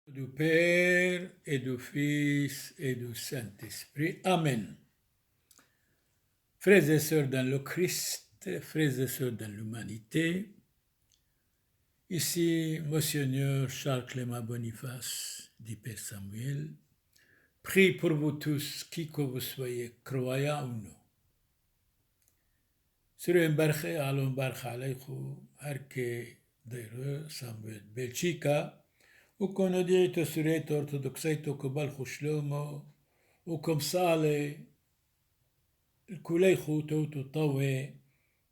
Du Père et du Fils et du Saint-Esprit. Amen. Frères et sœurs dans le Christ, frères et sœurs dans l'humanité, ici Monseigneur Charles Clément Boniface, dit Père Samuel, prie pour vous tous, qui que vous soyez, croyants ou non. Sur un barche alon barche alayhu, harke d'ailleurs Samuel Belchika, وكونوديتو سوريتو أرثوذكسيتو كبال خشلومو وكم صالي الكوليخو توتو طوي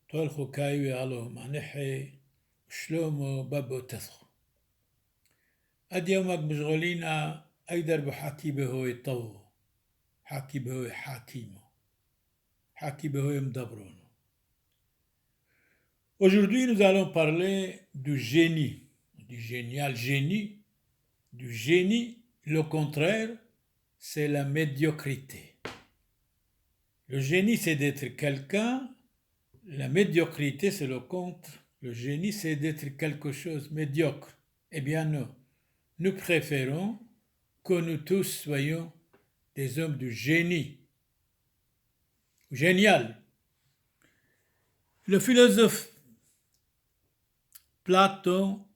تولخو كايوي علو معنحي شلومو بابو تثخو أديومك مشغولينا أيدر بحكي بهوي طو حكي بهوي حاكيمو حكي بهوي مدبرونو. Aujourd'hui, nous allons parler du génie, du génial génie. Du génie, le contraire, c'est la médiocrité. Le génie, c'est d'être quelqu'un, la médiocrité, c'est le contre. Le génie, c'est d'être quelque chose médiocre. Eh bien non, nous préférons que nous tous soyons des hommes du génie. Génial. Le philosophe Platon,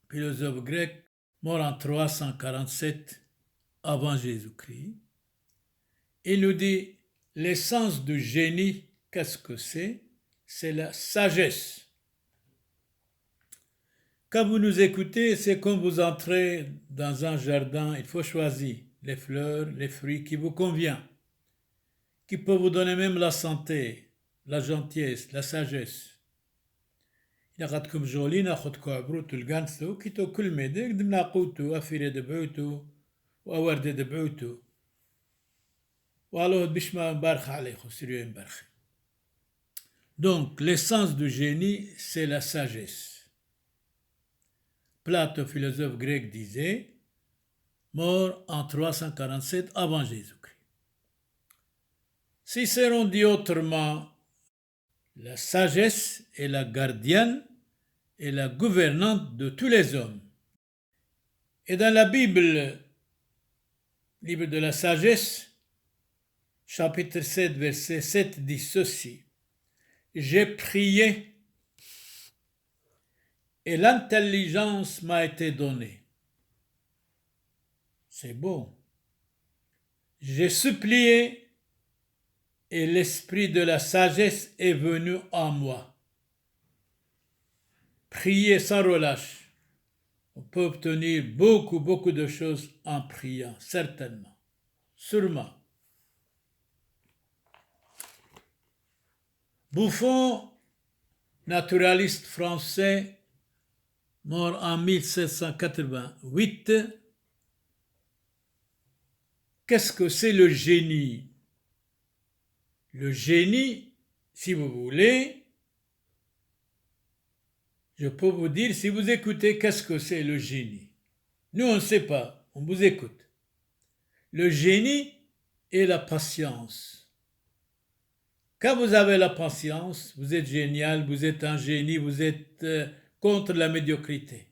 philosophe grec, mort en 347 avant Jésus-Christ, il nous dit l'essence du génie, qu'est-ce que c'est? C'est la sagesse. Quand vous nous écoutez, c'est comme vous entrez dans un jardin, il faut choisir les fleurs, les fruits qui vous conviennent, qui peuvent vous donner même la santé, la gentillesse, la sagesse. إذا قدكم جولين أخذكم عبروتو الجانثو كيتو كل ميدك دمنا قوتو أفيري دبعوتو وأورد دبعوتو وألوه بشما مبارخ عليكم سيريو مبارخ. Donc l'essence du génie c'est la sagesse. Platon, philosophe grec, disait, mort en 347 avant Jésus-Christ. Cicéron dit autrement, la sagesse est la gardienne et la gouvernante de tous les hommes. Et dans la Bible, livre de la sagesse, chapitre 7, verset 7 dit ceci, j'ai prié et l'intelligence m'a été donnée. C'est beau. J'ai supplié et l'esprit de la sagesse est venu en moi. Prier sans relâche. On peut obtenir beaucoup de choses en priant, certainement, sûrement. Buffon, naturaliste français, mort en 1788, qu'est-ce que c'est le génie? Le génie, si vous voulez, je peux vous dire, si vous écoutez, qu'est-ce que c'est le génie? Nous, on ne sait pas, on vous écoute. Le génie est la patience. Quand vous avez la patience, vous êtes génial, vous êtes un génie, vous êtes contre la médiocrité.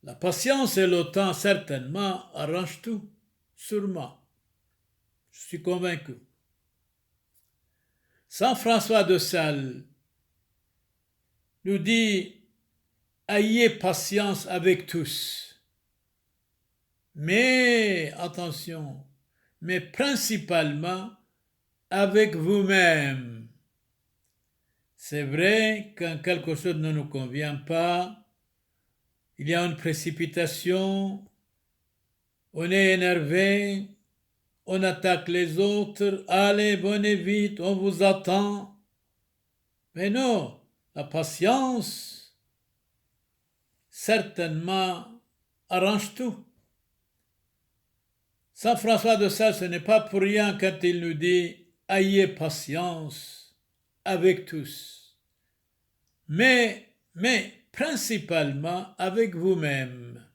La patience et le temps, certainement, arrangent tout, sûrement. Je suis convaincu. Saint François de Sales nous dit « Ayez patience avec tous, mais, attention, mais principalement avec vous-même. » C'est vrai, quand quelque chose ne nous convient pas, il y a une précipitation, on est énervé, on attaque les autres, allez, venez vite, on vous attend. Mais non, la patience, certainement, arrange tout. Saint François de Sales, ce n'est pas pour rien quand il nous dit « Ayez patience avec tous, mais principalement avec vous-même. »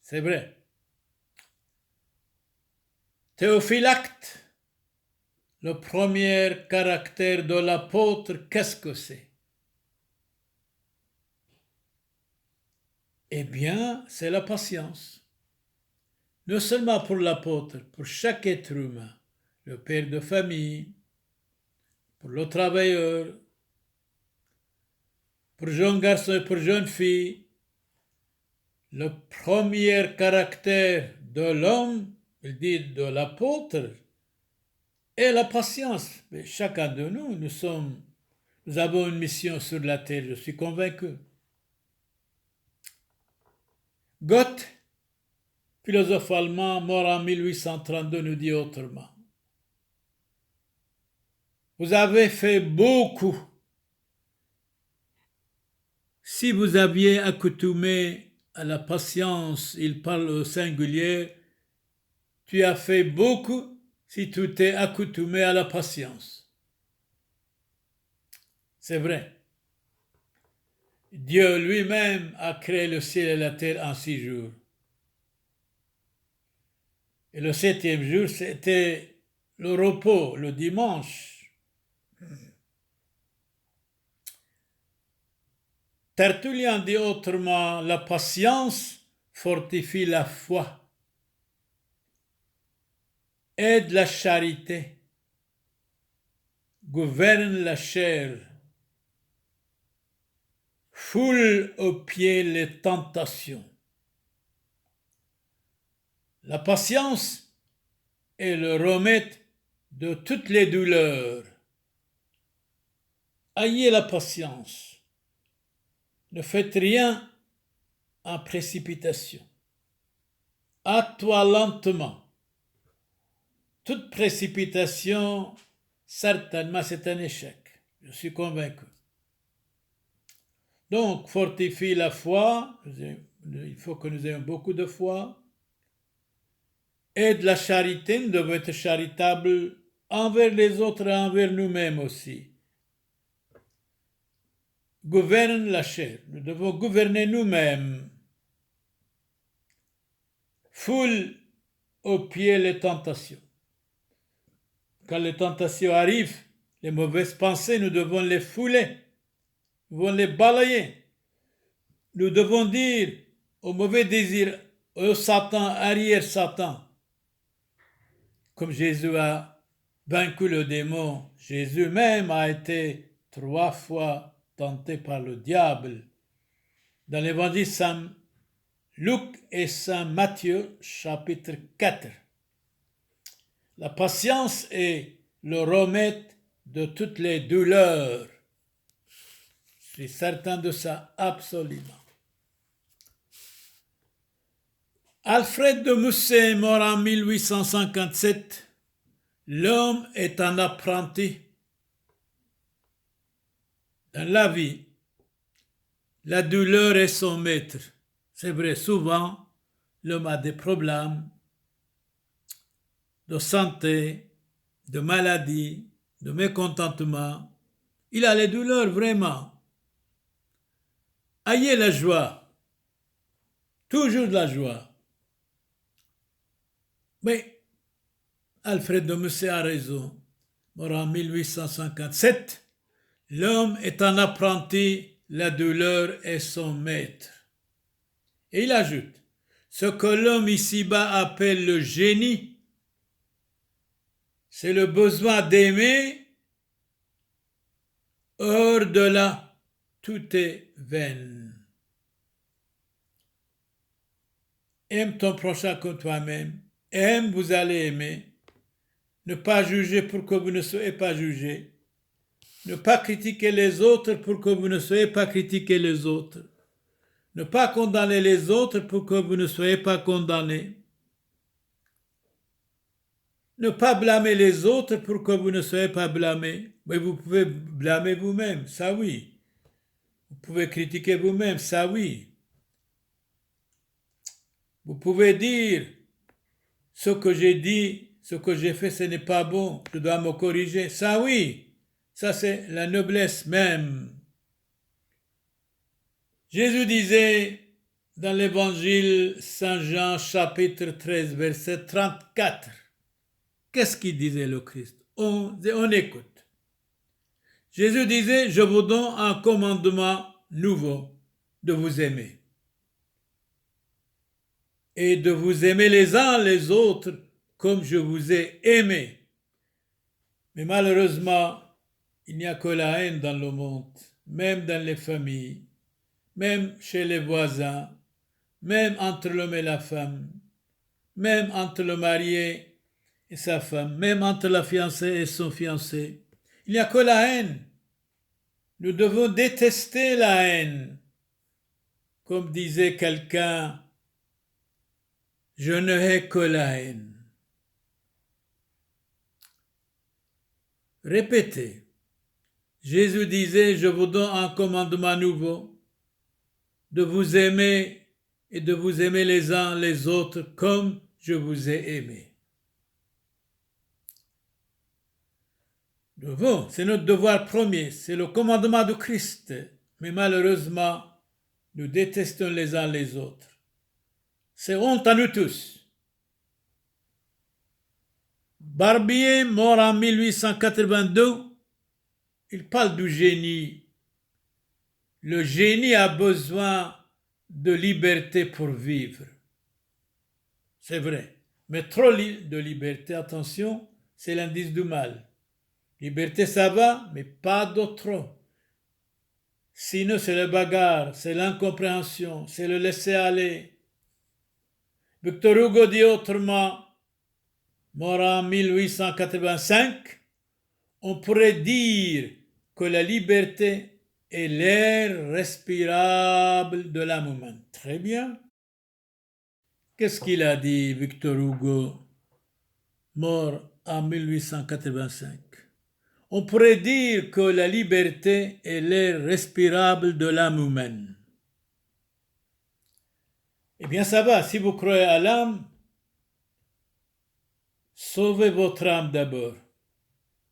C'est vrai. Théophylacte, le premier caractère de l'apôtre, qu'est-ce que c'est? Eh bien, c'est la patience. Non seulement pour l'apôtre, pour chaque être humain, le père de famille, pour le travailleur, pour jeune garçon et pour jeune fille, le premier caractère de l'homme, il dit de l'apôtre, est la patience. Mais chacun de nous, nous avons une mission sur la terre, je suis convaincu. Goethe, philosophe allemand mort en 1832, nous dit autrement. Vous avez fait beaucoup. Si vous aviez accoutumé à la patience, il parle au singulier, tu as fait beaucoup si tu t'es accoutumé à la patience. C'est vrai. Dieu lui-même a créé le ciel et la terre en 6 jours. Et le 7e jour, c'était le repos, le dimanche. Tertullien dit autrement, la patience fortifie la foi, aide la charité, gouverne la chair, foule aux pieds les tentations. La patience est le remède de toutes les douleurs. Ayez la patience. Ne faites rien en précipitation. À-toi lentement. Toute précipitation, certainement, c'est un échec. Je suis convaincu. Donc, fortifie la foi. Il faut que nous ayons beaucoup de foi. Aide la charité. Nous devons être charitables envers les autres et envers nous-mêmes aussi. Gouverne la chair. Nous devons gouverner nous-mêmes. Foule aux pieds les tentations. Quand les tentations arrivent, les mauvaises pensées, nous devons les fouler. Nous devons les balayer. Nous devons dire au mauvais désir, au Satan, arrière Satan. Comme Jésus a vaincu le démon, Jésus même a été 3 fois tenté par le diable. Dans l'évangile Saint Luc et Saint Matthieu, chapitre 4. La patience est le remède de toutes les douleurs. Je suis certain de ça, absolument. Alfred de Musset, mort en 1857, l'homme est un apprenti. Dans la vie, la douleur est son maître. C'est vrai, souvent, l'homme a des problèmes de santé, de maladie, de mécontentement. Il a les douleurs, vraiment. Ayez la joie, toujours de la joie. Mais Alfred de Musset a raison. Mort en 1857, l'homme est un apprenti, la douleur est son maître. Et il ajoute, ce que l'homme ici-bas appelle le génie, c'est le besoin d'aimer. Hors de là, tout est vain. Aime ton prochain comme toi-même. Aime, vous allez aimer. Ne pas juger pour que vous ne soyez pas jugés. Ne pas critiquer les autres pour que vous ne soyez pas critiqués les autres. Ne pas condamner les autres pour que vous ne soyez pas condamnés. Ne pas blâmer les autres pour que vous ne soyez pas blâmés. Mais vous pouvez blâmer vous-même, ça oui. Vous pouvez critiquer vous-même, ça oui. Vous pouvez dire, ce que j'ai dit, ce que j'ai fait, ce n'est pas bon, je dois me corriger, ça oui. Ça c'est la noblesse même. Jésus disait dans l'évangile Saint Jean chapitre 13 verset 34, qu'est-ce qu'il disait le Christ? On écoute. Jésus disait, je vous donne un commandement nouveau, de vous aimer. et de vous aimer les uns les autres comme je vous ai aimé. Mais malheureusement, il n'y a que la haine dans le monde, même dans les familles, même chez les voisins, même entre l'homme et la femme, même entre le marié et sa femme, même entre la fiancée et son fiancé. Il n'y a que la haine. Nous devons détester la haine. Comme disait quelqu'un, je ne hais que la haine. Répétez. Jésus disait, je vous donne un commandement nouveau, de vous aimer et de vous aimer les uns les autres comme je vous ai aimé. C'est notre devoir premier, c'est le commandement de Christ, mais malheureusement, nous détestons les uns les autres. C'est honte à nous tous. Barbier, mort en 1882, il parle du génie. Le génie a besoin de liberté pour vivre. C'est vrai. Mais trop de liberté, attention, c'est l'indice du mal. Liberté, ça va, mais pas de trop. Sinon, c'est le bagarre, c'est l'incompréhension, c'est le laisser-aller. Victor Hugo dit autrement, mort en 1885, on pourrait dire que la liberté est l'air respirable de l'âme humaine. Très bien. Qu'est-ce qu'il a dit, Victor Hugo, mort en 1885? On pourrait dire que la liberté est l'air respirable de l'âme humaine. Eh bien, ça va, si vous croyez à l'âme, sauvez votre âme d'abord.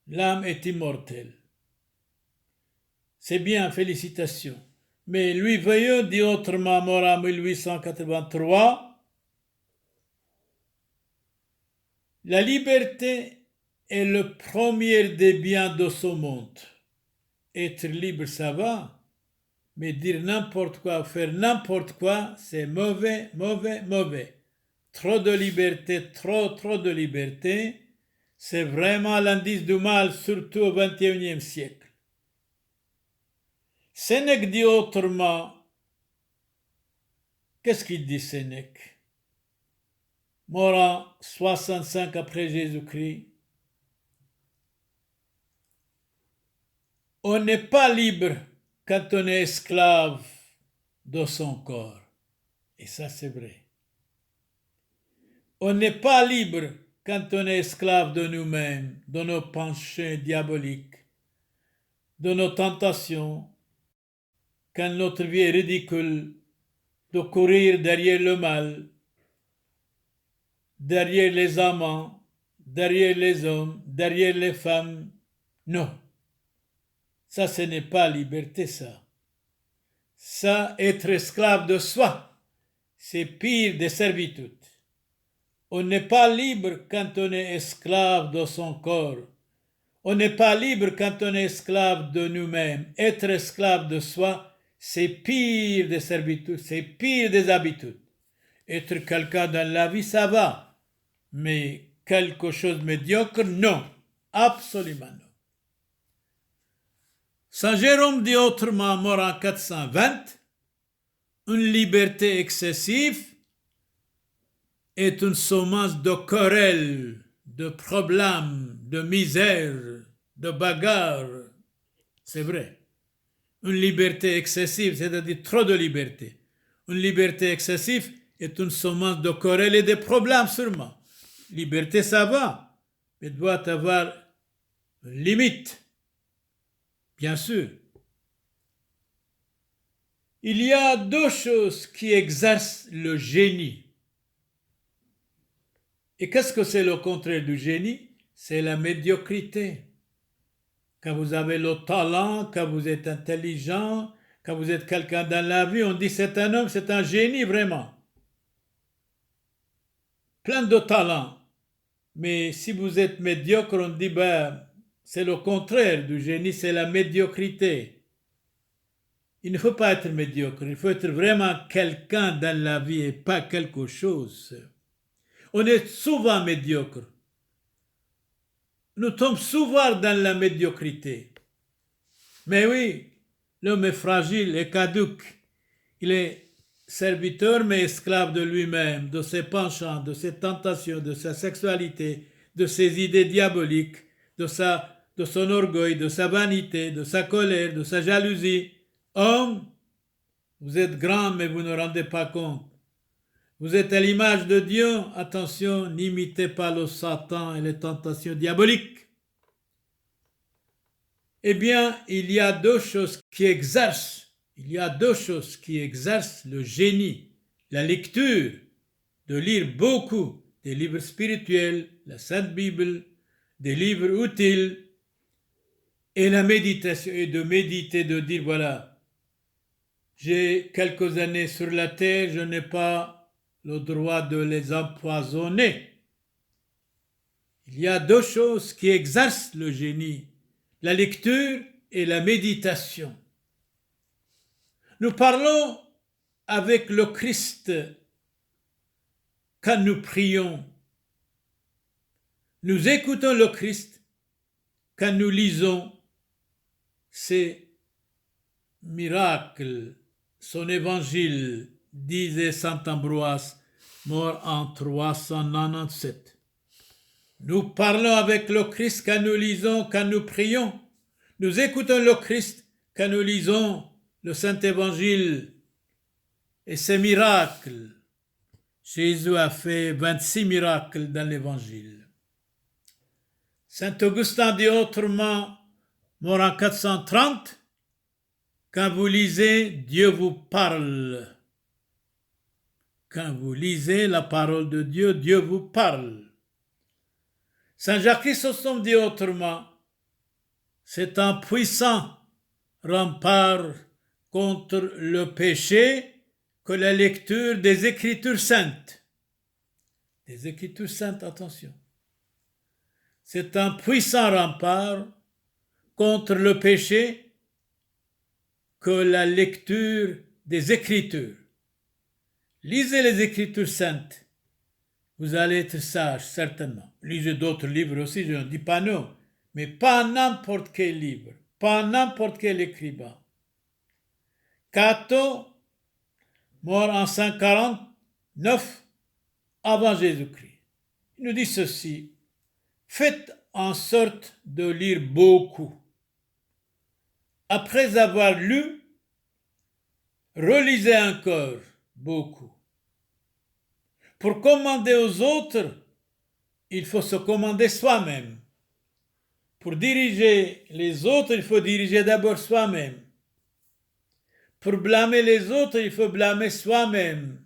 L'âme est immortelle. C'est bien, félicitations. Mais Louis Veuillot dit autrement, mort en 1883, la liberté est le premier des biens de ce monde. Être libre, ça va, mais dire n'importe quoi, faire n'importe quoi, c'est mauvais, mauvais, mauvais. Trop de liberté, trop de liberté, c'est vraiment l'indice du mal, surtout au XXIe siècle. Sénèque dit autrement. Qu'est-ce qu'il dit, Sénèque? Mort en 65 après Jésus-Christ. On n'est pas libre quand on est esclave de son corps. Et ça, c'est vrai. On n'est pas libre quand on est esclave de nous-mêmes, de nos penchants diaboliques, de nos tentations, quand notre vie est ridicule, de courir derrière le mal, derrière les amants, derrière les hommes, derrière les femmes. Non. Ça, ce n'est pas liberté, ça. Ça, être esclave de soi, c'est pire des servitudes. On n'est pas libre quand on est esclave de son corps. On n'est pas libre quand on est esclave de nous-mêmes. Être esclave de soi, c'est pire des servitudes, c'est pire des habitudes. Être quelqu'un dans la vie, ça va. Mais quelque chose de médiocre, non. Absolument non. Saint Jérôme dit autrement, mort en 420, une liberté excessive est une semence de querelles, de problèmes, de misère, de bagarres. C'est vrai. Une liberté excessive, c'est-à-dire trop de liberté. Une liberté excessive est une semence de querelles et de problèmes sûrement. Liberté, ça va, mais doit avoir une limite. Bien sûr. Il y a deux choses qui exercent le génie. Et qu'est-ce que c'est le contraire du génie? C'est la médiocrité. Quand vous avez le talent, quand vous êtes intelligent, quand vous êtes quelqu'un dans la vie, on dit c'est un homme, c'est un génie vraiment. Plein de talent. Mais si vous êtes médiocre, on dit c'est le contraire du génie, c'est la médiocrité. Il ne faut pas être médiocre, il faut être vraiment quelqu'un dans la vie et pas quelque chose. On est souvent médiocre. Nous tombons souvent dans la médiocrité. Mais oui, l'homme est fragile et caduc. Il est serviteur mais esclave de lui-même, de ses penchants, de ses tentations, de sa sexualité, de ses idées diaboliques, de son orgueil, de sa vanité, de sa colère, de sa jalousie. Homme, vous êtes grand mais vous ne rendez pas compte. Vous êtes à l'image de Dieu, attention, n'imitez pas le Satan et les tentations diaboliques. Eh bien, il y a deux choses qui exercent le génie, la lecture, de lire beaucoup des livres spirituels, la Sainte Bible, des livres utiles, et la méditation, et de méditer, de dire, voilà, j'ai quelques années sur la terre, je n'ai pas le droit de les empoisonner. Il y a deux choses qui exercent le génie, la lecture et la méditation. Nous parlons avec le Christ quand nous prions. Nous écoutons le Christ quand nous lisons ses miracles, son évangile, disait saint Ambroise, mort en 397. Nous parlons avec le Christ quand nous lisons, quand nous prions. Nous écoutons le Christ quand nous lisons le Saint-Évangile et ses miracles. Jésus a fait 26 miracles dans l'Évangile. Saint Augustin dit autrement, mort en 430, quand vous lisez, Dieu vous parle. Quand vous lisez la parole de Dieu, Dieu vous parle. Saint Jacques Chrysostome dit autrement, c'est un puissant rempart contre le péché que la lecture des Écritures saintes. Des Écritures saintes, attention. C'est un puissant rempart contre le péché que la lecture des Écritures. Lisez les Écritures saintes. Vous allez être sage, certainement. Lisez d'autres livres aussi, je ne dis pas non. Mais pas n'importe quel livre, pas n'importe quel écrivain. Cato, mort en 149 avant Jésus-Christ. Il nous dit ceci, faites en sorte de lire beaucoup. Après avoir lu, relisez encore beaucoup. Pour commander aux autres, il faut se commander soi-même. Pour diriger les autres, il faut diriger d'abord soi-même. Pour blâmer les autres, il faut blâmer soi-même.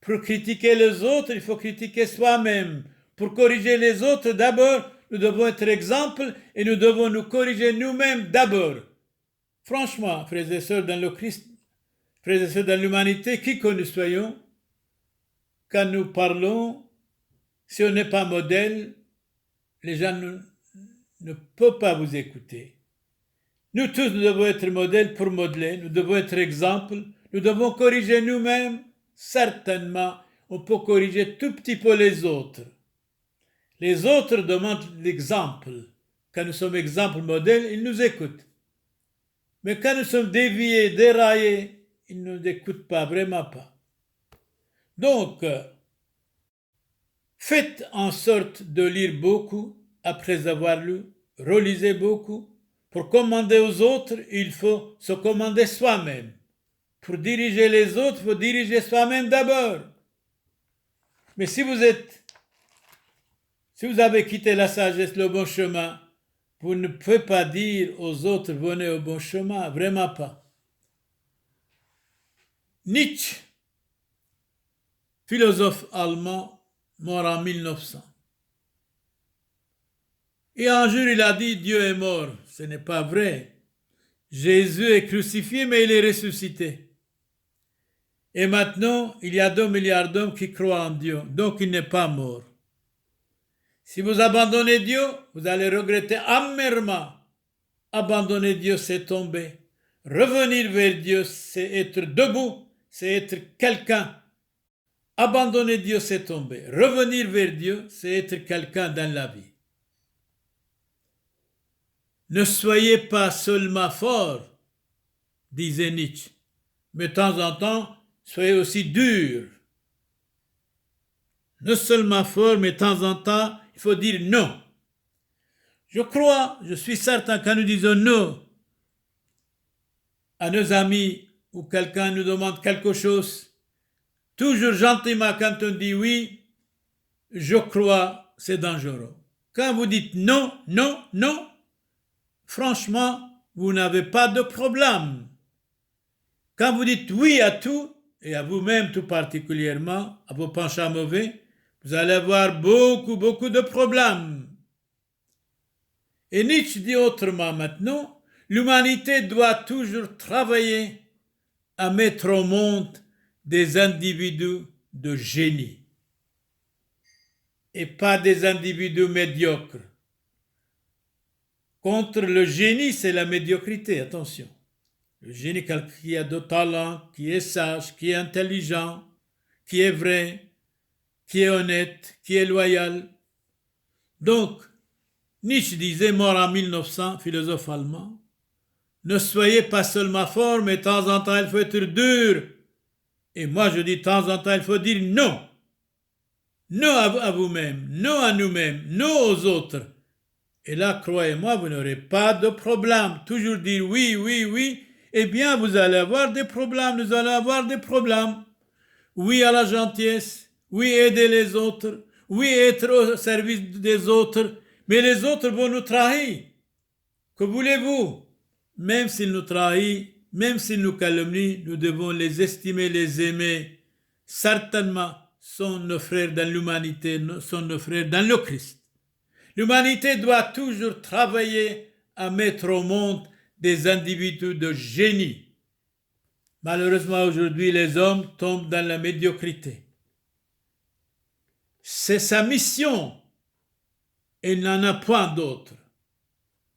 Pour critiquer les autres, il faut critiquer soi-même. Pour corriger les autres, d'abord, nous devons être exemple et nous devons nous corriger nous-mêmes d'abord. Franchement, frères et sœurs dans le Christ, frères et sœurs dans l'humanité, qui que nous soyons, quand nous parlons, si on n'est pas modèle, les gens ne peuvent pas vous écouter. Nous tous, nous devons être modèles pour modeler, nous devons être exemple, nous devons corriger nous-mêmes, certainement, on peut corriger tout petit peu les autres. Les autres demandent l'exemple. Quand nous sommes exemple modèle, ils nous écoutent. Mais quand nous sommes déviés, déraillés, ils ne nous écoutent pas, vraiment pas. Donc, faites en sorte de lire beaucoup après avoir lu, relisez beaucoup. Pour commander aux autres, il faut se commander soi-même. Pour diriger les autres, il faut diriger soi-même d'abord. Mais si vous avez quitté la sagesse, le bon chemin, vous ne pouvez pas dire aux autres, venez au bon chemin, vraiment pas. Nietzsche, philosophe allemand, mort en 1900. Et un jour, il a dit, Dieu est mort. Ce n'est pas vrai. Jésus est crucifié, mais il est ressuscité. Et maintenant, il y a 2 milliards d'hommes qui croient en Dieu. Donc, il n'est pas mort. Si vous abandonnez Dieu, vous allez regretter amèrement. Abandonner Dieu, c'est tomber. Revenir vers Dieu, c'est être debout, c'est être quelqu'un. Abandonner Dieu, c'est tomber. Revenir vers Dieu, c'est être quelqu'un dans la vie. Ne soyez pas seulement fort, disait Nietzsche, mais de temps en temps, soyez aussi dur. Non seulement fort, mais de temps en temps, il faut dire non. Je suis certain, quand nous disons non à nos amis ou quelqu'un nous demande quelque chose, toujours gentiment quand on dit oui, je crois, c'est dangereux. Quand vous dites non, non, non, franchement, vous n'avez pas de problème. Quand vous dites oui à tout, et à vous-même tout particulièrement, à vos penchants mauvais, vous allez avoir beaucoup, beaucoup de problèmes. Et Nietzsche dit autrement maintenant, l'humanité doit toujours travailler à mettre au monde des individus de génie et pas des individus médiocres. Contre le génie, c'est la médiocrité, attention. Le génie, quelqu'un qui a de talent, qui est sage, qui est intelligent, qui est vrai, qui est honnête, qui est loyal. Donc, Nietzsche disait, mort en 1900, philosophe allemand, ne soyez pas seulement fort, mais de temps en temps, il faut être dur. Et moi, je dis, de temps en temps, il faut dire non. Non à vous-même, non à nous-mêmes, non aux autres. Et là, croyez-moi, vous n'aurez pas de problème. Toujours dire oui, oui, oui, eh bien, vous allez avoir des problèmes, nous allons avoir des problèmes. Oui à la gentillesse, oui aider les autres, oui être au service des autres, mais les autres vont nous trahir. Que voulez-vous? Même s'ils nous trahissent, même s'ils nous calomnient, nous devons les estimer, les aimer. Certainement, sont nos frères dans l'humanité, sont nos frères dans le Christ. L'humanité doit toujours travailler à mettre au monde des individus de génie. Malheureusement, aujourd'hui, les hommes tombent dans la médiocrité. C'est sa mission. Il n'en a point d'autre.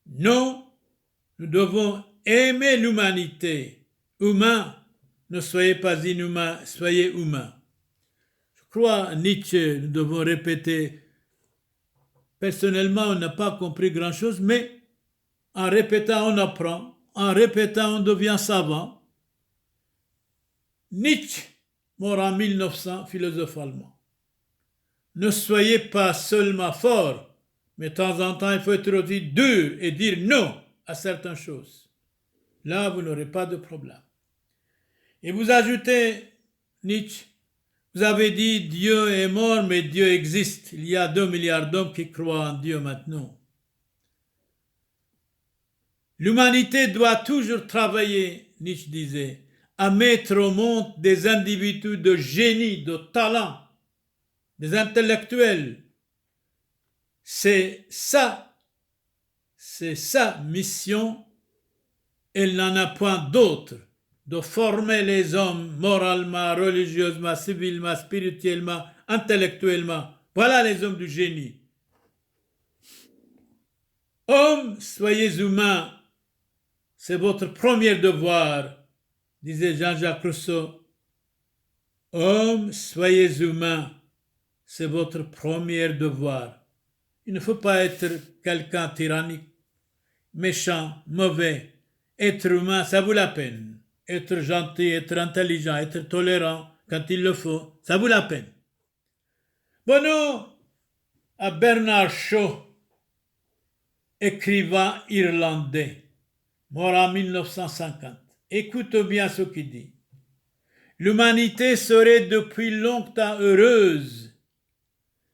Non, nous devons aimer l'humanité. Humain, ne soyez pas inhumains, soyez humains. Je crois, Nietzsche, nous devons répéter. Personnellement, on n'a pas compris grand-chose, mais en répétant, on apprend. En répétant, on devient savant. Nietzsche, mort en 1900, philosophe allemand. Ne soyez pas seulement fort, mais de temps en temps, il faut être aussi dur et dire non à certaines choses. Là, vous n'aurez pas de problème. Et vous ajoutez, Nietzsche, vous avez dit Dieu est mort, mais Dieu existe. Il y a 2 milliards d'hommes qui croient en Dieu maintenant. L'humanité doit toujours travailler, Nietzsche disait, à mettre au monde des individus de génie, de talent, des intellectuels. C'est sa mission. Elle n'en a point d'autre, de former les hommes moralement, religieusement, civilement, spirituellement, intellectuellement. Voilà les hommes du génie. Hommes, soyez humains, c'est votre premier devoir, disait Jean-Jacques Rousseau. Hommes, soyez humains, c'est votre premier devoir. Il ne faut pas être quelqu'un tyrannique, méchant, mauvais. Être humain, ça vaut la peine. Être gentil, être intelligent, être tolérant quand il le faut, ça vaut la peine. Bonjour à Bernard Shaw, écrivain irlandais, mort en 1950. Écoute bien ce qu'il dit. L'humanité serait depuis longtemps heureuse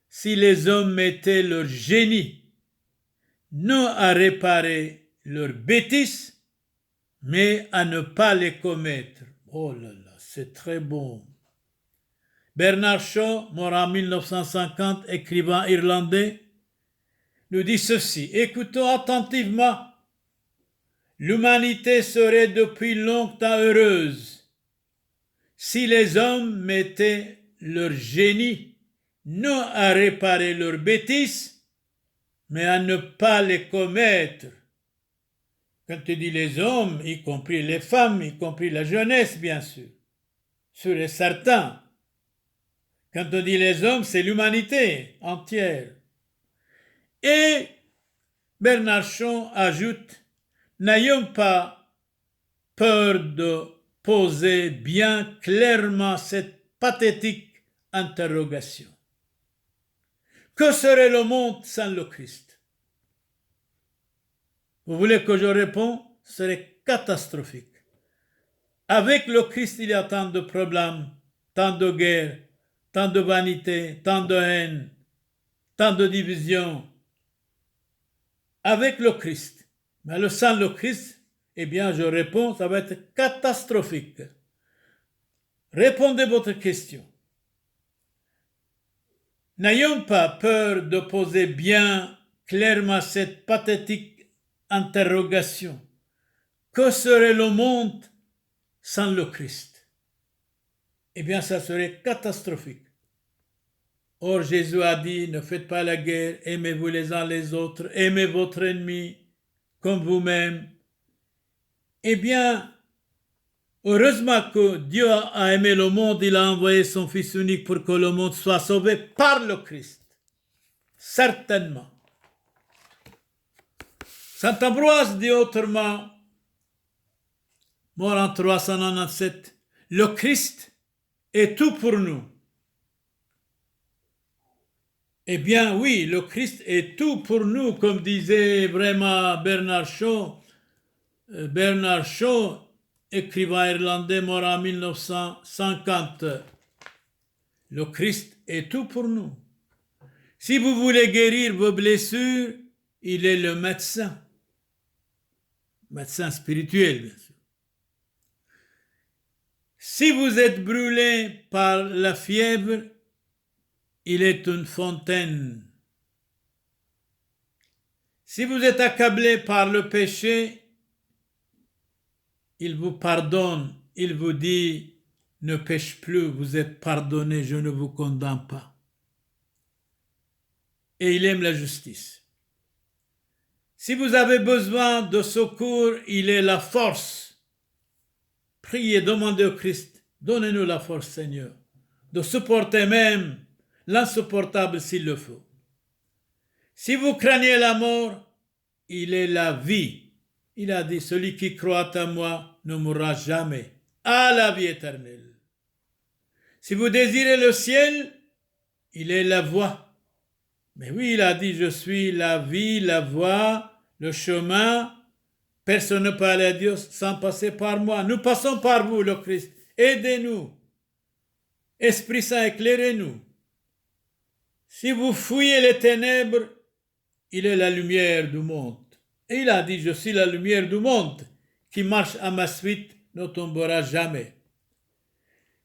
si les hommes mettaient leur génie non à réparer leurs bêtises, mais à ne pas les commettre. Oh là là, c'est très bon. Bernard Shaw, mort en 1950, écrivain irlandais, nous dit ceci. Écoutons attentivement. L'humanité serait depuis longtemps heureuse si les hommes mettaient leur génie non à réparer leurs bêtises, mais à ne pas les commettre. Quand tu dis les hommes, y compris les femmes, y compris la jeunesse, bien sûr, sûr et certain. Quand on dit les hommes, c'est l'humanité entière. Et Bernard Shaw ajoute, n'ayons pas peur de poser bien clairement cette pathétique interrogation. Que serait le monde sans le Christ? Vous voulez que je réponde? Ce serait catastrophique. Avec le Christ, il y a tant de problèmes, tant de guerres, tant de vanité, tant de haine, tant de division. Avec le Christ. Mais sans le Christ, eh bien, je réponds, ça va être catastrophique. Répondez à votre question. N'ayons pas peur de poser bien clairement cette pathétique interrogation. Que serait le monde sans le Christ? Eh bien, ça serait catastrophique. Or, Jésus a dit, ne faites pas la guerre, aimez-vous les uns les autres, aimez votre ennemi comme vous-même. Eh bien, heureusement que Dieu a aimé le monde, il a envoyé son Fils unique pour que le monde soit sauvé par le Christ. Certainement. Saint Ambroise dit autrement, mort en 397, le Christ est tout pour nous. Eh bien oui, le Christ est tout pour nous, comme disait vraiment Bernard Shaw. Bernard Shaw, écrivain irlandais mort en 1950. Le Christ est tout pour nous. Si vous voulez guérir vos blessures, il est le médecin spirituel, bien sûr. Si vous êtes brûlé par la fièvre, il est une fontaine. Si vous êtes accablé par le péché, il vous pardonne, il vous dit, ne pêche plus, vous êtes pardonné, je ne vous condamne pas. Et il aime la justice. Si vous avez besoin de secours, il est la force. Priez, demandez au Christ, donnez-nous la force, Seigneur, de supporter même l'insupportable s'il le faut. Si vous craignez la mort, il est la vie. Il a dit, celui qui croit en moi ne mourra jamais, à la vie éternelle. Si vous désirez le ciel, il est la voie. Mais oui, il a dit, je suis la vie, la voie, le chemin. Personne ne peut aller à Dieu sans passer par moi. Nous passons par vous, le Christ. Aidez-nous. Esprit Saint, éclairez-nous. Si vous fouillez les ténèbres, il est la lumière du monde. Et il a dit, je suis la lumière du monde. Qui marche à ma suite ne tombera jamais.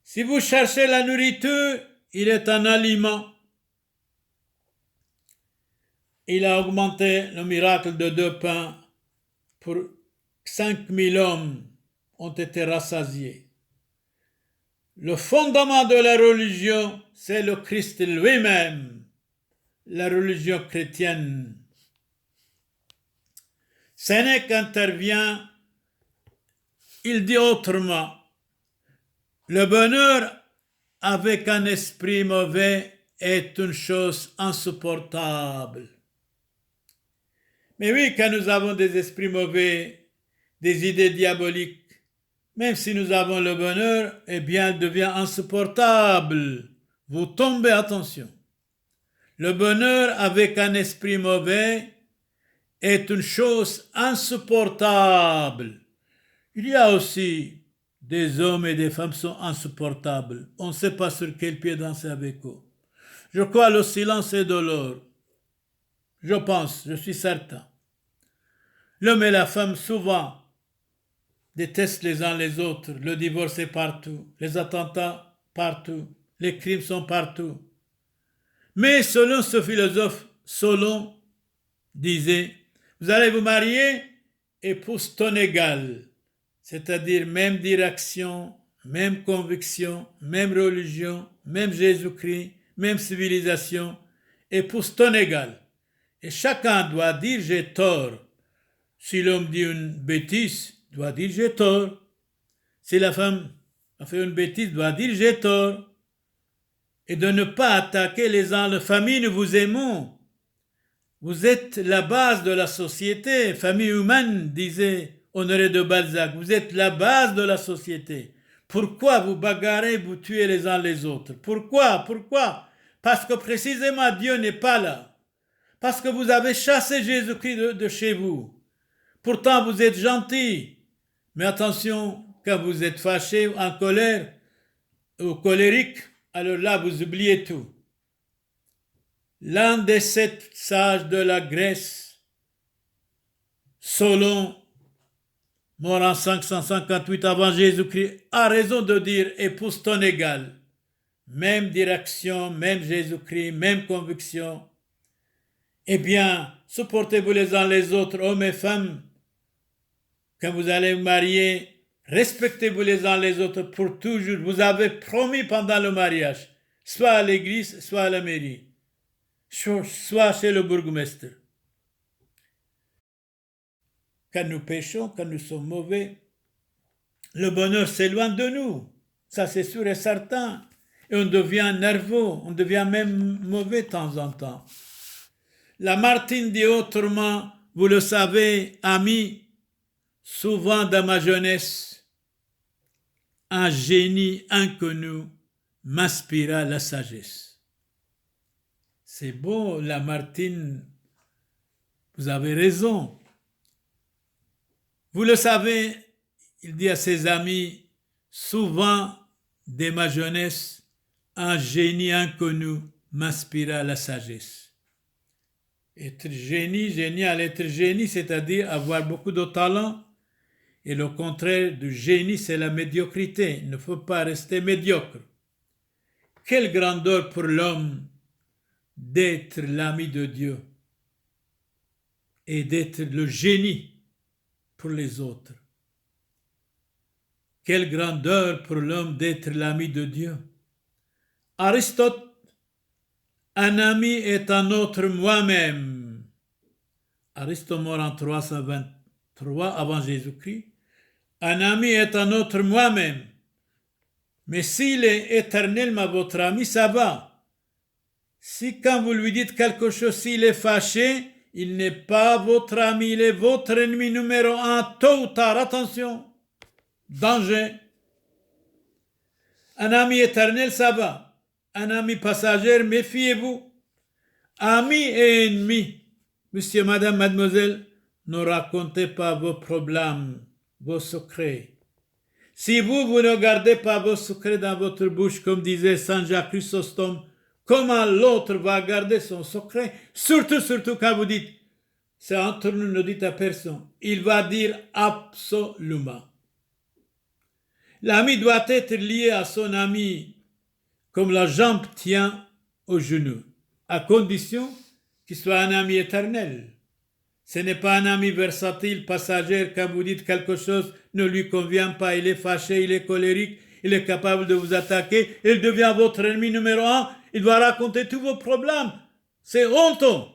Si vous cherchez la nourriture, il est un aliment. Il a augmenté le miracle de 2 pains pour 5000 hommes ont été rassasiés. Le fondement de la religion, c'est le Christ lui-même, la religion chrétienne. Sénèque intervient, il dit autrement, le bonheur avec un esprit mauvais est une chose insupportable. Mais oui, quand nous avons des esprits mauvais, des idées diaboliques, même si nous avons le bonheur, eh bien, elle devient insupportable. Vous tombez, attention. Le bonheur avec un esprit mauvais est une chose insupportable. Il y a aussi des hommes et des femmes qui sont insupportables. On ne sait pas sur quel pied danser avec eux. Je crois le silence est de l'or. Je pense, je suis certain. L'homme et la femme souvent détestent les uns les autres. Le divorce est partout. Les attentats partout. Les crimes sont partout. Mais selon ce philosophe, Solon disait, vous allez vous marier, épouse ton égal. C'est-à-dire même direction, même conviction, même religion, même Jésus-Christ, même civilisation, épouse ton égal. Et chacun doit dire j'ai tort. Si l'homme dit une bêtise, il doit dire j'ai tort. Si la femme a fait une bêtise, il doit dire j'ai tort. Et de ne pas attaquer les gens. La famille, nous vous aimons. Vous êtes la base de la société. Famille humaine, disait Honoré de Balzac. Vous êtes la base de la société. Pourquoi vous bagarrez, vous tuez les uns les autres? Pourquoi? Parce que précisément Dieu n'est pas là. Parce que vous avez chassé Jésus-Christ de chez vous. Pourtant, vous êtes gentils. Mais attention, quand vous êtes fâché, en colère, ou colérique, alors là, vous oubliez tout. L'un des 7 sages de la Grèce, Solon, mort en 558 avant Jésus-Christ, a raison de dire « épouse ton égal ». Même direction, même Jésus-Christ, même conviction. Eh bien, supportez-vous les uns les autres, hommes et femmes. Quand vous allez vous marier, respectez-vous les uns les autres pour toujours. Vous avez promis pendant le mariage, soit à l'église, soit à la mairie, soit chez le bourgmestre. Quand nous péchons, quand nous sommes mauvais, le bonheur s'éloigne de nous. Ça, c'est sûr et certain. Et on devient nerveux, on devient même mauvais de temps en temps. Lamartine dit autrement, vous le savez, amis, souvent dans ma jeunesse, un génie inconnu m'inspira la sagesse. C'est beau, Lamartine, vous avez raison. Vous le savez, il dit à ses amis, souvent, dès ma jeunesse, un génie inconnu m'inspira la sagesse. Être génial, être génie, c'est-à-dire avoir beaucoup de talent. Et le contraire du génie, c'est la médiocrité. Il ne faut pas rester médiocre. Quelle grandeur pour l'homme d'être l'ami de Dieu et d'être le génie pour les autres. Quelle grandeur pour l'homme d'être l'ami de Dieu. Aristote, un ami est un autre moi-même. Aristote mort en 323 avant Jésus-Christ. Un ami est un autre moi-même. Mais s'il est éternellement votre ami, ça va. Si quand vous lui dites quelque chose, s'il est fâché, il n'est pas votre ami, il est votre ennemi numéro 1, tôt ou tard, attention, danger. Un ami éternel, ça va. Un ami passager, méfiez-vous. Ami et ennemi, monsieur, madame, mademoiselle, ne racontez pas vos problèmes, vos secrets. Si vous ne gardez pas vos secrets dans votre bouche, comme disait Saint Jacques Chrysostome, comment l'autre va garder son secret? Surtout quand vous dites, c'est entre nous, ne dites à personne. Il va dire absolument. L'ami doit être lié à son ami comme la jambe tient au genou, à condition qu'il soit un ami éternel. Ce n'est pas un ami versatile, passager, quand vous dites quelque chose ne lui convient pas, il est fâché, il est colérique, il est capable de vous attaquer, il devient votre ennemi numéro 1, il va raconter tous vos problèmes. C'est honteux.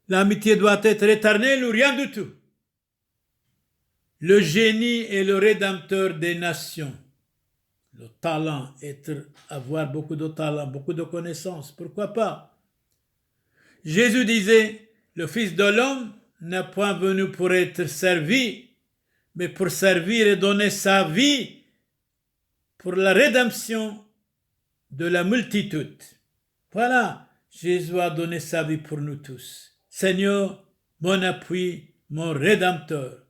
L'amitié doit être éternelle ou rien du tout. Le génie est le rédempteur des nations. Le talent, avoir beaucoup de talent, beaucoup de connaissances, pourquoi pas? Jésus disait, le Fils de l'homme n'est point venu pour être servi, mais pour servir et donner sa vie pour la rédemption de la multitude. Voilà, Jésus a donné sa vie pour nous tous. Seigneur, mon appui, mon rédempteur.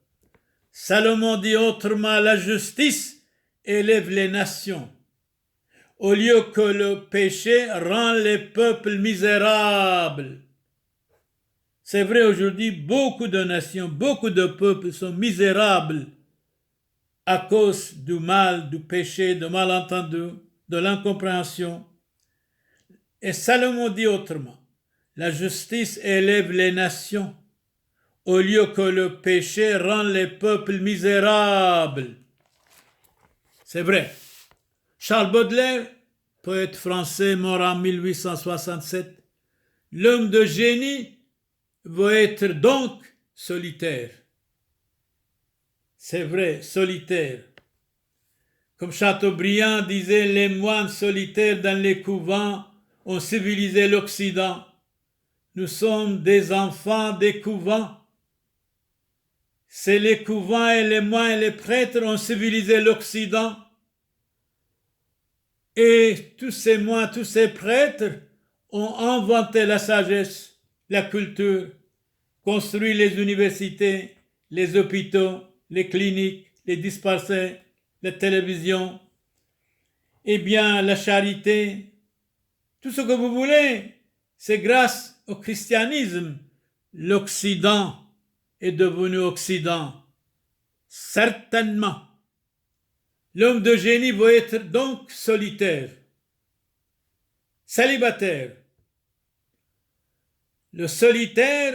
Salomon dit autrement, la justice élève les nations, au lieu que le péché rend les peuples misérables. C'est vrai, aujourd'hui, beaucoup de nations, beaucoup de peuples sont misérables à cause du mal, du péché, du malentendu, de l'incompréhension. Et Salomon dit autrement, la justice élève les nations, au lieu que le péché rend les peuples misérables. C'est vrai. Charles Baudelaire, poète français mort en 1867, l'homme de génie veut être donc solitaire. C'est vrai, solitaire. Comme Chateaubriand disait, les moines solitaires dans les couvents ont civilisé l'Occident. Nous sommes des enfants des couvents. C'est les couvents et les moines et les prêtres ont civilisé l'Occident. Et tous ces moines, tous ces prêtres ont inventé la sagesse, la culture, construit les universités, les hôpitaux, les cliniques, les dispensaires, les télévisions, eh bien la charité, tout ce que vous voulez, c'est grâce au christianisme. L'Occident est devenu Occident. Certainement. L'homme de génie va être donc solitaire, célibataire. Le solitaire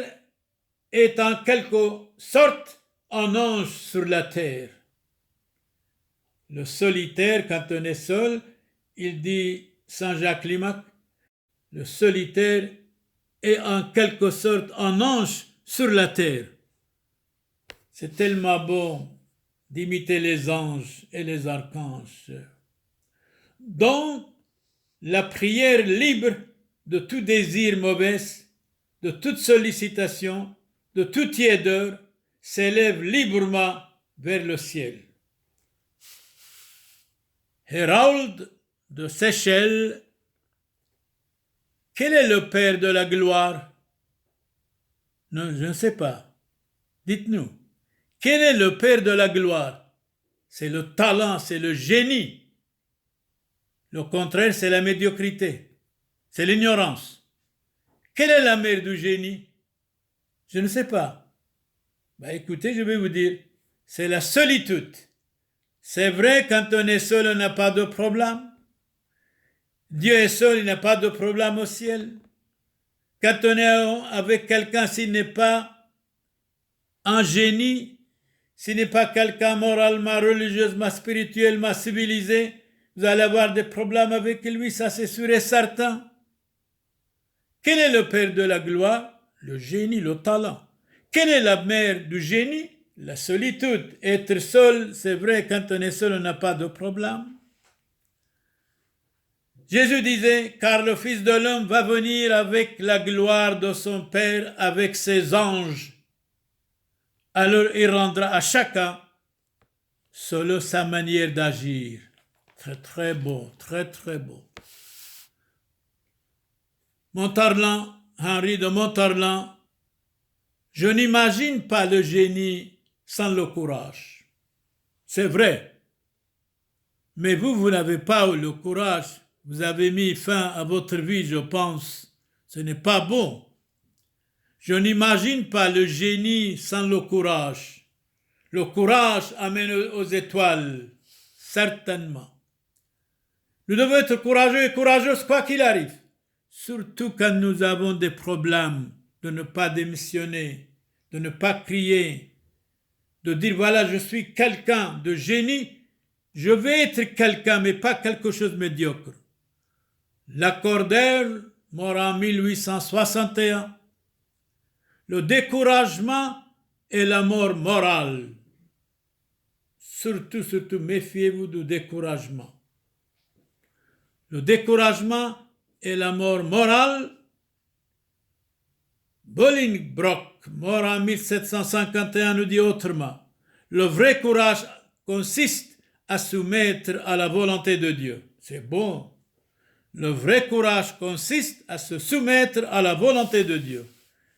est en quelque sorte un ange sur la terre. Le solitaire, quand on est seul, il dit Saint Jacques Limac, le solitaire est en quelque sorte un ange sur la terre. C'est tellement bon d'imiter les anges et les archanges. Donc, la prière libre de tout désir mauvais, de toute sollicitation, de toute tiédeur, s'élève librement vers le ciel. Hérold de Seychelles, quel est le Père de la gloire? Non, je ne sais pas. Dites-nous. Quel est le Père de la gloire? C'est le talent, c'est le génie. Le contraire, c'est la médiocrité. C'est l'ignorance. Quelle est la mère du génie? Je ne sais pas. Écoutez, je vais vous dire. C'est la solitude. C'est vrai, quand on est seul, on n'a pas de problème. Dieu est seul, il n'a pas de problème au ciel. Quand on est avec quelqu'un, s'il n'est pas un génie, s'il n'est pas quelqu'un moralement, religieusement, spirituellement civilisé, vous allez avoir des problèmes avec lui, ça c'est sûr et certain. Quel est le Père de la gloire? Le génie, le talent. Quelle est la mère du génie? La solitude. Être seul, c'est vrai, quand on est seul, on n'a pas de problème. Jésus disait, car le Fils de l'homme va venir avec la gloire de son Père, avec ses anges. Alors il rendra à chacun selon sa manière d'agir. Très très beau, très très beau. Montarlan, Henri de Montarlan, je n'imagine pas le génie sans le courage. C'est vrai. Mais vous n'avez pas eu le courage. Vous avez mis fin à votre vie, je pense. Ce n'est pas bon. Je n'imagine pas le génie sans le courage. Le courage amène aux étoiles, certainement. Nous devons être courageux et courageuses quoi qu'il arrive. Surtout quand nous avons des problèmes, de ne pas démissionner, de ne pas crier, de dire voilà, je suis quelqu'un de génie, je vais être quelqu'un, mais pas quelque chose de médiocre. Lacordaire, mort en 1861. Le découragement est la mort morale. Surtout, méfiez-vous du découragement. Le découragement est la mort morale. Bolingbroke, mort en 1751, nous dit autrement. Le vrai courage consiste à soumettre à la volonté de Dieu. C'est bon. Le vrai courage consiste à se soumettre à la volonté de Dieu.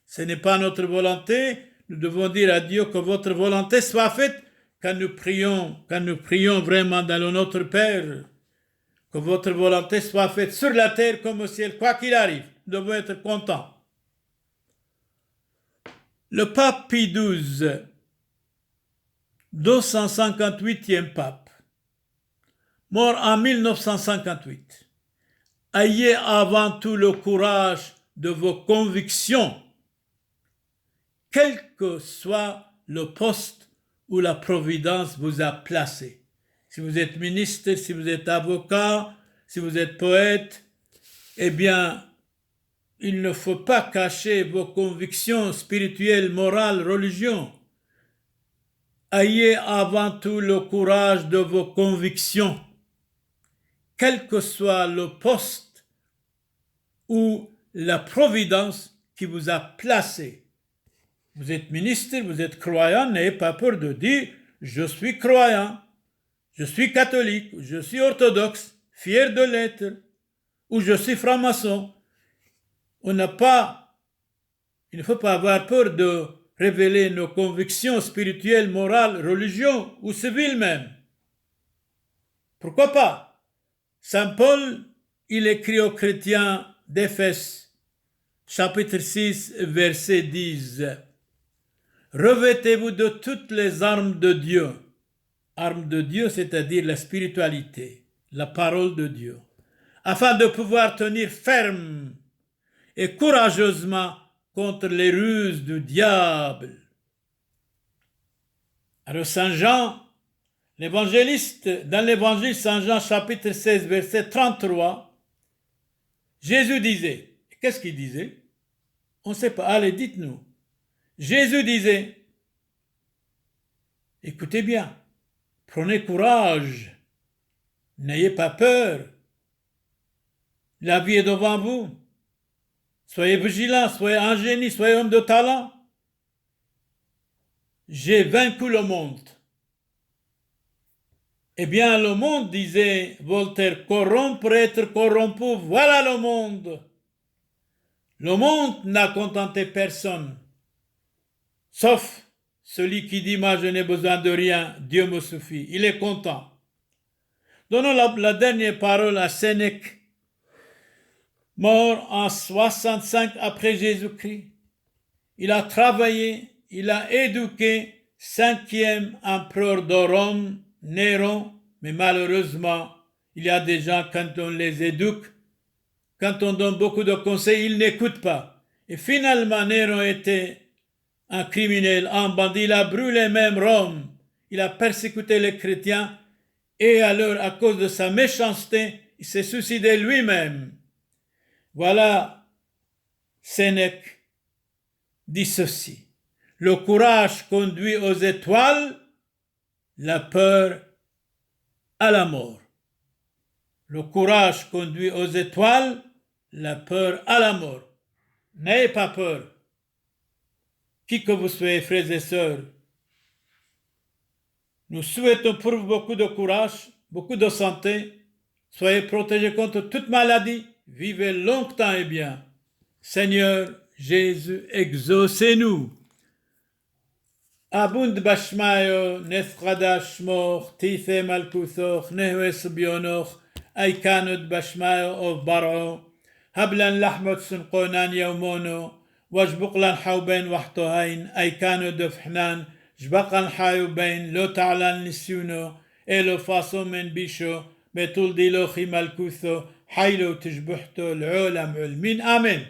Ce n'est pas notre volonté. Nous devons dire à Dieu que votre volonté soit faite quand nous prions vraiment dans le Notre Père. Que votre volonté soit faite sur la terre comme au ciel, quoi qu'il arrive. Nous devons être contents. Le pape Pie XII, 258e pape, mort en 1958. Ayez avant tout le courage de vos convictions, quel que soit le poste où la Providence vous a placé. Si vous êtes ministre, si vous êtes avocat, si vous êtes poète, eh bien, il ne faut pas cacher vos convictions spirituelles, morales, religions. Ayez avant tout le courage de vos convictions, quel que soit le poste ou la providence qui vous a placé. Vous êtes ministre, vous êtes croyant, n'ayez pas peur de dire « Je suis croyant, je suis catholique, je suis orthodoxe, fier de l'être, ou je suis franc-maçon ». Il ne faut pas avoir peur de révéler nos convictions spirituelles, morales, religieuses ou civiles même. Pourquoi pas? Saint Paul, il écrit aux chrétiens d'Éphèse, chapitre 6, verset 10. Revêtez-vous de toutes les armes de Dieu. Armes de Dieu, c'est-à-dire la spiritualité, la parole de Dieu, afin de pouvoir tenir ferme et courageusement contre les ruses du diable. Alors Saint Jean, l'évangéliste, dans l'évangile Saint Jean chapitre 16 verset 33, Jésus disait, qu'est-ce qu'il disait? On ne sait pas, allez dites-nous. Jésus disait, écoutez bien, prenez courage, n'ayez pas peur, la vie est devant vous. Soyez vigilants, soyez un génie, soyez homme de talent. J'ai vaincu le monde. Eh bien, le monde, disait Voltaire, corrompre, être corrompu, voilà le monde. Le monde n'a contenté personne, sauf celui qui dit, moi je n'ai besoin de rien, Dieu me suffit. Il est content. Donnons la dernière parole à Sénèque, mort en 65 après Jésus-Christ. Il a travaillé, il a éduqué 5e empereur de Rome, Néron, mais malheureusement, il y a des gens, quand on les éduque, quand on donne beaucoup de conseils, ils n'écoutent pas. Et finalement, Néron était un criminel, un bandit, il a brûlé même Rome, il a persécuté les chrétiens, et alors, à cause de sa méchanceté, il s'est suicidé lui-même. Voilà, Sénèque dit ceci. Le courage conduit aux étoiles, la peur à la mort. Le courage conduit aux étoiles, la peur à la mort. N'ayez pas peur. Qui que vous soyez, frères et sœurs, nous souhaitons pour vous beaucoup de courage, beaucoup de santé. Soyez protégés contre toute maladie. Vivez longtemps et bien. Seigneur Jésus, exaucez-nous. Abund bashmayo, nefradash mor, tithe malkusoch, nehwes bionoch, aikanud bashmayo of baro, hablan lahmot sunqonan yawmono, wajbuqlan hawben wahtohain, aikanud dofhnan, jbaqan hayubain, lo ta'lan nisyuno, elo faso men bisho, betul dilochi malkuso, حيلو تجبحتو العولم علمين آمين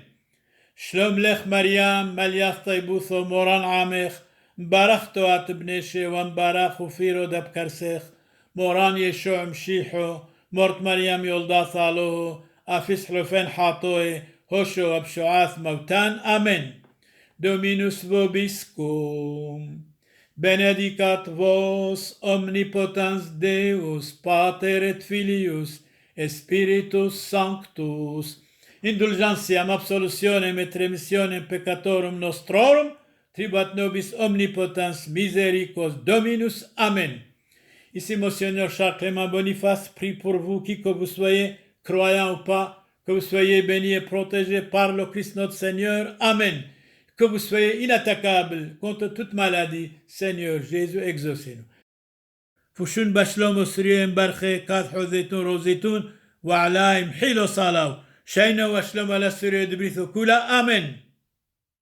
شلوم لخ مريم ملياث طيبوثو موران عامخ مبارختو اتبنيشي ومبارخو فيرو دبكرسيخ موران يشوع مشيحو مورت مريم يولدا ثالوه افيس حلفين حاطوه هوشو وبشعاث موتان آمين دومينوس vobiscum benedicat vos omnipotens Deus Pater et Filius Spiritus Sanctus, indulgentiam absolutionem et remissionem peccatorum nostrorum, tribuat nobis omnipotens misericors Dominus. Amen. Ici, Monseigneur Charles Clément Boniface, prie pour vous, qui que vous soyez, croyant ou pas, que vous soyez bénis et protégés par le Christ notre Seigneur. Amen. Que vous soyez inattaquables contre toute maladie. Seigneur Jésus, exaucez-nous. فشون بشلوم وسريم برخي كاث حوذيتون روزيتون وعلايم حيلو صالاو شينو وشلوم على سريو دبريثو كولا آمين